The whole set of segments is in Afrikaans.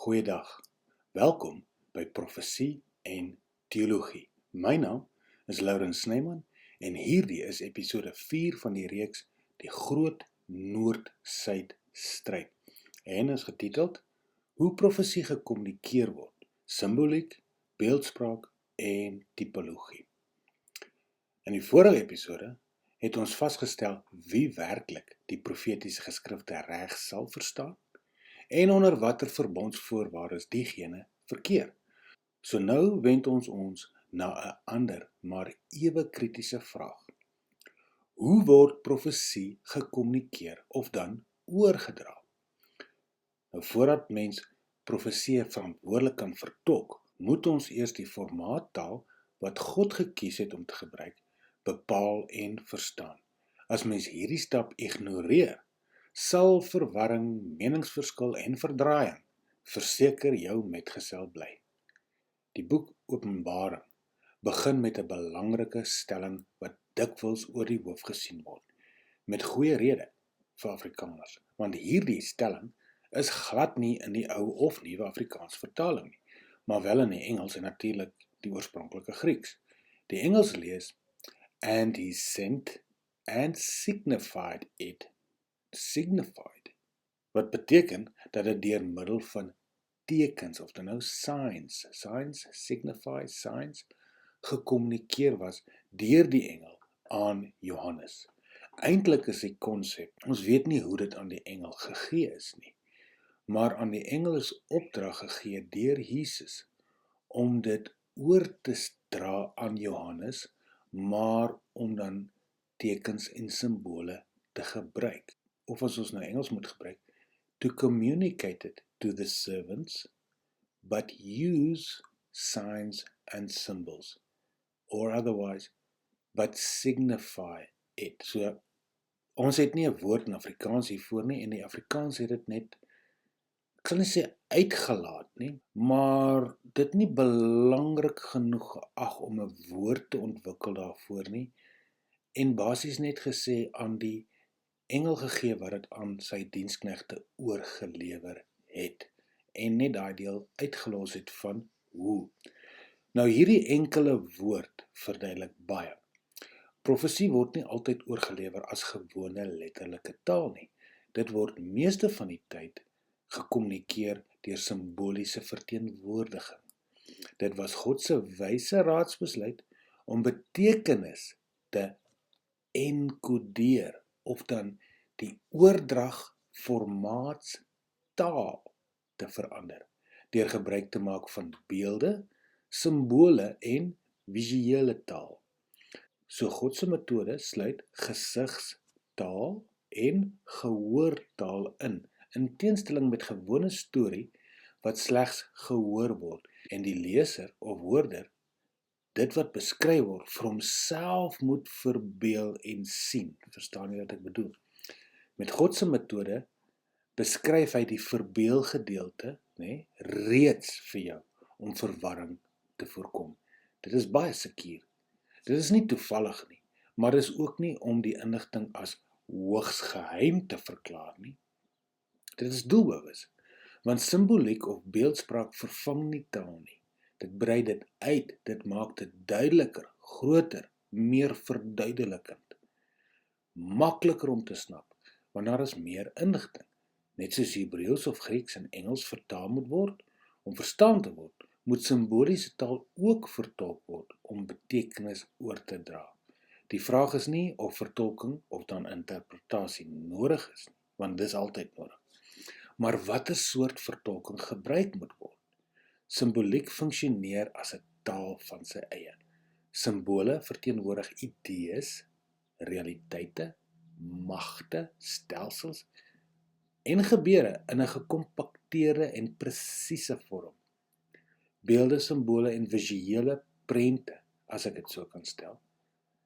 Goeiedag, welkom by Profesie en Theologie. My naam is Laurens Snyman en hierdie is episode 4 van die reeks Die Groot Noord-Suid Stryd en is getiteld Hoe profesie gekommunikeer word, simboliek, beeldspraak en typologie. In die vorige episode het ons vasgestel wie werklik die profetiese geskrifte reg sal verstaan en onder watter verbondsvoorwaardes diegene verkeer. So nou wend ons na 'n ander, maar ewe kritiese vraag. Hoe word profesie gekommunikeer of dan oorgedra? Nou voordat mens profesie verantwoordelik kan vertolk, moet ons eers die formaattaal wat God gekies het om te gebruik, bepaal en verstaan. As mens hierdie stap ignoreer, sal verwarring, meningsverskil en verdraaiing verseker jou metgesel bly. Die boek Openbaring begin met 'n belangrike stelling wat dikwels oor die hoof gesien word, met goeie rede vir Afrikaners, want hierdie stelling is glad nie in die ou of nuwe Afrikaans vertaling nie, maar wel in die Engels en natuurlik die oorspronklike Grieks. Die Engels lees, and he sent and signified it, wat beteken dat dit deur middel van tekens, of dan nou signs, signify, signs, gekommunikeer was deur die engel aan Johannes. Eintlik is die konsep, ons weet nie hoe dit aan die engel gegee is nie, maar aan die engel is opdrag gegee deur Jesus om dit oor te dra aan Johannes, maar om dan tekens en simbole te gebruik. Of as ons nou Engels moet gebruik, to communicate it to the servants, but use signs and symbols, or otherwise, but signify it. So, ons het nie 'n woord in Afrikaans hiervoor nie, en die Afrikaans het dit net, ek sal nie sê uitgelaat nie, maar dit nie belangrik genoeg geag om 'n woord te ontwikkel daarvoor nie, en basies net gesê aan die engel gegee wat dit aan sy diensknegte oorgelewer het, en net daai deel uitgelos het van hoe. Nou hierdie enkele woord verduidelik baie. Profesie word nie altyd oorgelewer as gewone letterlike taal nie. Dit word meeste van die tyd gekommunikeer deur simboliese verteenwoordiging. Dit was God se wyse raadsbesluit om betekenis te enkodeer, of dan die oordrag formaatstaal te verander, deur gebruik te maak van beelde, simbole en visuele taal. So God se metode sluit gesigstaal en gehoortaal in teenstelling met gewone storie wat slegs gehoor word, en die leser of hoorder dit wat beskryf word vir homself moet verbeel en sien. Verstaan jy wat ek bedoel? Met God se metode beskryf hy die verbeelgedeelte, reeds vir jou om verwarring te voorkom. Dit is baie sekuur. Dit is nie toevallig nie, maar dit is ook nie om die inligting as hoogs geheim te verklaar nie. Dit is doelbewus, want simboliek of beeldspraak vervang nie taal nie. Dit brei dit uit, dit maak dit duideliker, groter, meer verduidelikend. Makliker om te snap, want daar is meer inligting. Net soos Hebreëus of Grieks en Engels vertaal moet word, om verstaan te word, moet simboliese taal ook vertolk word om betekenis oor te dra. Die vraag is nie of vertolking of dan interpretasie nodig is nie, want dis altyd nodig. Maar watter soort vertolking gebruik moet word? Simboliek funksioneer as 'n taal van sy eie. Simbole verteenwoordig idees, realiteite, magte, stelsels en gebeure in 'n gekompakteerde en presiese vorm. Beelde, simbole en visuele prente, as ek dit so kan stel,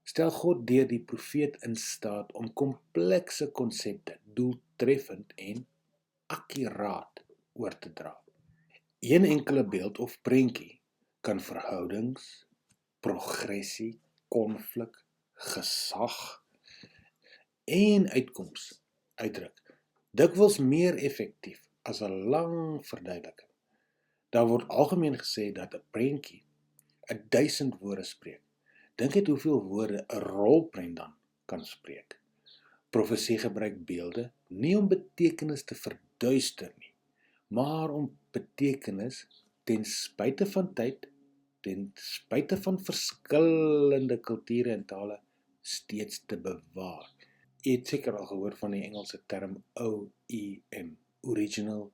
stel God deur die profeet in staat om komplekse konsepte doeltreffend en akkuraat oor te dra. Een enkele beeld of prentjie kan verhoudings, progressie, konflik, gesag en uitkoms uitdruk. Dikwels meer effektief as 'n lang verduideliking. Daar word algemeen gesê dat 'n prentjie 1000 woorde spreek. Dink net hoeveel woorde 'n rolprent dan kan spreek. Profesie gebruik beelde nie om betekenis te verduister nie, maar om betekenis ten spyte van tyd, ten spyte van verskillende kulture en tale steeds te bewaar. Jy het seker al gehoor van die Engelse term OEM, Original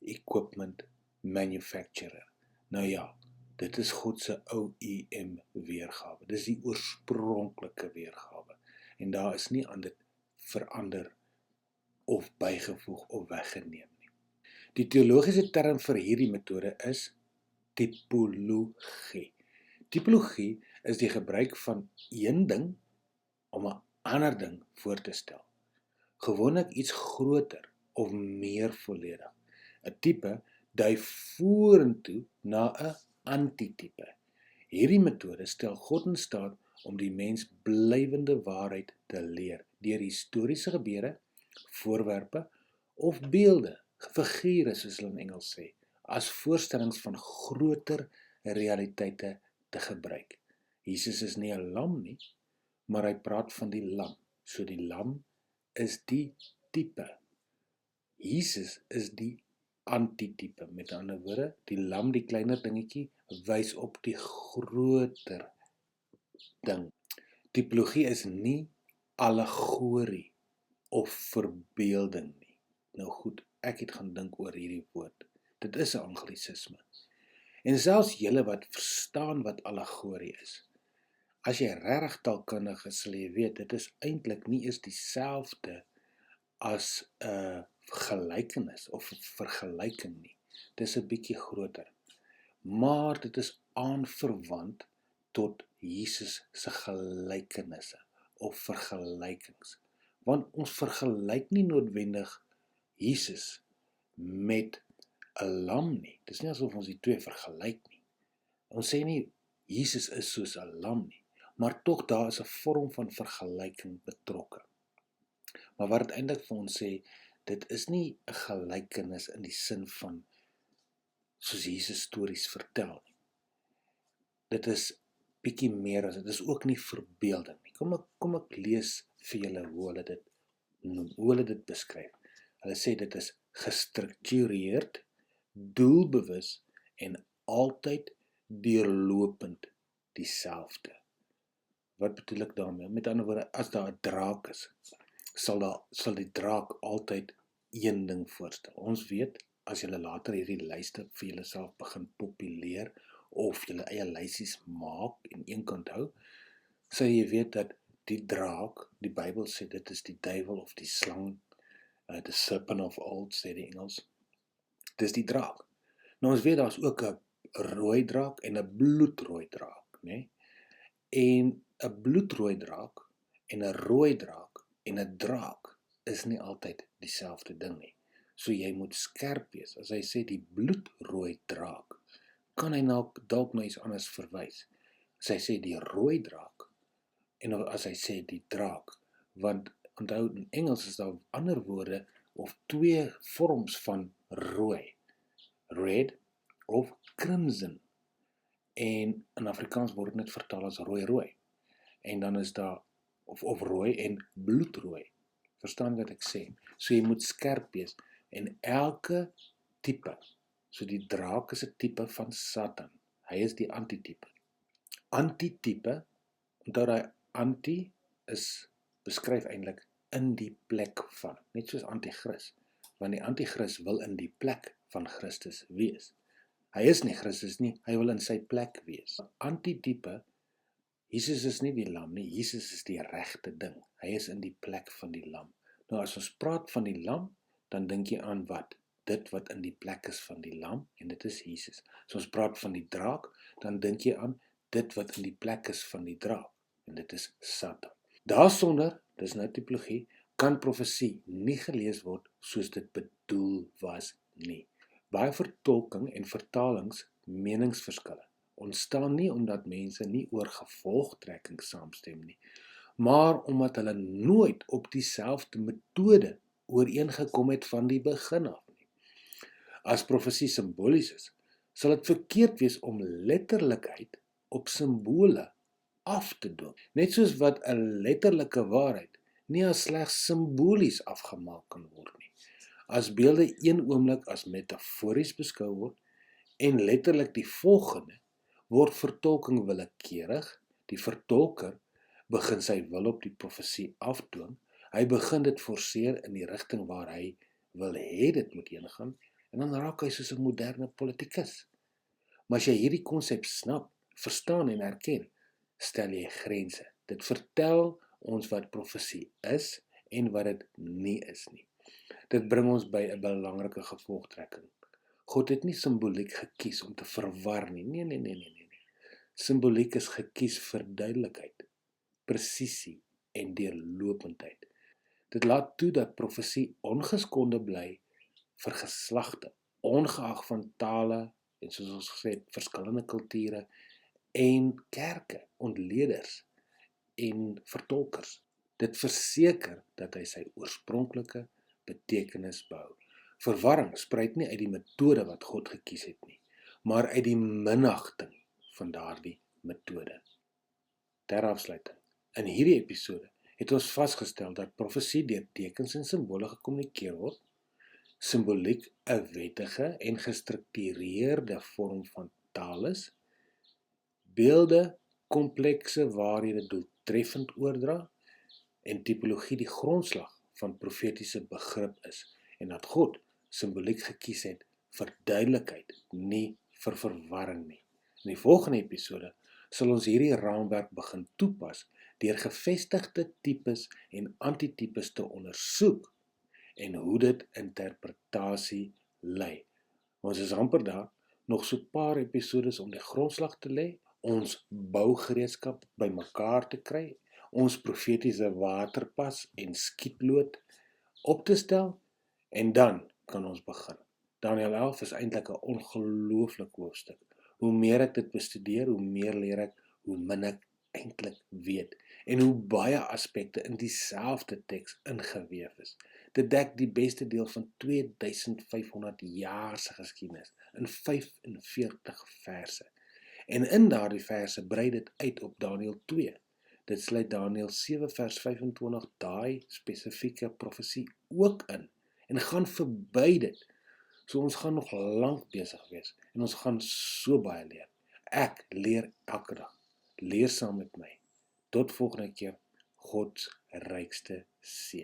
Equipment Manufacturer. Nou ja, dit is God se OEM weergawe. Dis die oorspronklike weergawe. En daar is nie aan dit verander of bygevoeg of weggeneem nie. Die teologiese term vir hierdie metode is tipologie. Tipologie is die gebruik van een ding om 'n ander ding voor te stel. Gewoonlik iets groter of meer volledig. 'n Tipe dui vorentoe na 'n antitipe. Hierdie metode stel God in staat om die mens blywende waarheid te leer deur historiese gebeure, voorwerpe of beelde, figure soos hulle in Engels sê, as voorstellings van groter realiteite te gebruik. Jesus is nie 'n lam nie, maar hy praat van die lam. So die lam is die tipe. Jesus is die antitipe. Met ander woorde, die lam, die kleiner dingetjie, wys op die groter ding. Tipologie is nie allegorie of verbeelding nie. Nou goed, ek het gaan dink oor hierdie woord. Dit is 'n anglisisme. En selfs julle wat verstaan wat allegorie is, as jy regtig taalkundig is, sal jy weet, dit is eintlik nie eens dieselfde as 'n gelykenis of 'n vergelyking nie. Dis 'n bietjie groter. Maar dit is aanverwant tot Jesus se gelykenisse of vergelykings. Want ons vergelyk nie noodwendig Jesus met 'n lam nie. Dis nie asof ons die twee vergelyk nie. Ons sê nie Jesus is soos 'n lam nie, maar tog daar is 'n vorm van vergelyking betrokke. Maar wat dit eintlik vir ons sê, dit is nie 'n gelykenis in die sin van soos Jesus stories vertel nie. Dit is bietjie meer as dit is ook nie verbeelding nie. Kom ek lees vir julle hoe hulle dit beskryf. Hulle sê dit is gestruktureerd, doelbewus en altyd deurlopend dieselfde. Wat bedoel ek daarmee? Met ander woorde, as daar 'n draak is, sal die draak altyd een ding voorstel. Ons weet, as julle later hierdie lyste vir julleself begin populeer of julle eie lysies maak en een kant hou, sal jy weet dat die draak, die Bybel sê dit is die duiwel of die slang, the serpent of old, sê die Engels. Dis die draak. Nou ons weet daar's ook 'n rooi draak en 'n bloedrooi draak, né? En 'n bloedrooi draak en 'n rooi draak en 'n draak is nie altyd dieselfde ding nie. So jy moet skerp wees. As hy sê die bloedrooi draak, kan hy dalk na iets anders verwys. As hy sê die rooi draak en as hy sê die draak, want onthou in Engels is daar ander woorde of twee vorms van rooi. Red of crimson. En in Afrikaans word dit vertaal as rooi. En dan is daar of rooi en bloedrooi. Verstaan wat ek sê? So jy moet skerp wees. En elke tipe, so die draak is 'n tipe van Satan. Hy is die antitipe. Antitipe, onthou daai anti is beskryf eintlik in die plek van, net soos anti-kris, want die anti-kris wil in die plek van Christus wees. Hy is nie Christus nie, hy wil in sy plek wees. Antitipe, Jesus is nie die lam nie, Jesus is die regte ding. Hy is in die plek van die lam. Nou as ons praat van die lam, dan dink jy aan wat? Dit wat in die plek is van die lam, en dit is Jesus. As ons praat van die draak, dan dink jy aan dit wat in die plek is van die draak, en dit is Satan. Daarsonder, dis nou tipologie, kan profesie nie gelees word soos dit bedoel was nie. Baie vertolking en vertalings meningsverskille ontstaan nie omdat mense nie oor gevolgtrekking saamstem nie, maar omdat hulle nooit op dieselfde metode ooreengekom het van die begin af nie. As profesie simbolies is, sal dit verkeerd wees om letterlikheid op simbole af te dwing. Net soos wat 'n letterlike waarheid nie as slegs simbolies afgemaak kan word nie. As beelde een oomblik as metafories beskou word en letterlik die volgende, word vertolking willekeurig, die vertolker begin sy wil op die profesie afdwing, hy begin dit forceer in die rigting waar hy wil hê dit moet heen gaan, en dan raak hy soos 'n moderne politikus. Maar as jy hierdie konsep snap, verstaan en erken, stel jy grense. Dit vertel ons wat profesie is en wat dit nie is nie. Dit bring ons by 'n belangrike gevolgtrekking. God het nie simboliek gekies om te verwar nie. Nee. Simboliek is gekies vir duidelikheid, presisie en deurlopendheid. Dit laat toe dat profesie ongeskonde bly vir geslagte, ongeag van tale en soos ons gesê het, verskillende kulture en kerke, ontleeders en vertolkers. Dit verseker dat hy sy oorspronklike betekenis behou. Verwarring spruit nie uit die metode wat God gekies het nie, maar uit die minagting van daardie metode. Ter afsluiting, in hierdie episode het ons vasgestel dat profesie deur tekens en simbole gekommunikeer word, simboliek 'n wettige en gestruktureerde vorm van taal is, beelde komplekse waarhede doeltreffend oordra en tipologie die grondslag van profetiese begrip is en dat God simboliek gekies het vir duidelikheid, nie vir verwarring nie. In die volgende episode sal ons hierdie raamwerk begin toepas deur gevestigde tipes en antitipes te ondersoek en hoe dit interpretasie lei. Ons is amper daar, nog so 'n paar episodes om die grondslag te lê, ons bougereedskap bymekaar te kry, ons profetiese waterpas en skietlood op te stel, en dan kan ons begin. Daniël 11 is eintlik 'n ongelooflike hoofstuk. Hoe meer ek dit bestudeer, hoe meer leer ek, hoe min ek eintlik weet, en hoe baie aspekte in dieselfde teks ingeweef is. Dit dek die beste deel van 2500 jaar se geskiedenis in 45 verse. En in daardie verse brei dit uit op Daniël 2. Dit sluit Daniël 7 vers 25 daai spesifieke profesie ook in en gaan verby dit. So ons gaan nog lank besig wees en ons gaan so baie leer. Ek leer elke dag. Leer saam met my. Tot volgende keer. God rykste seën.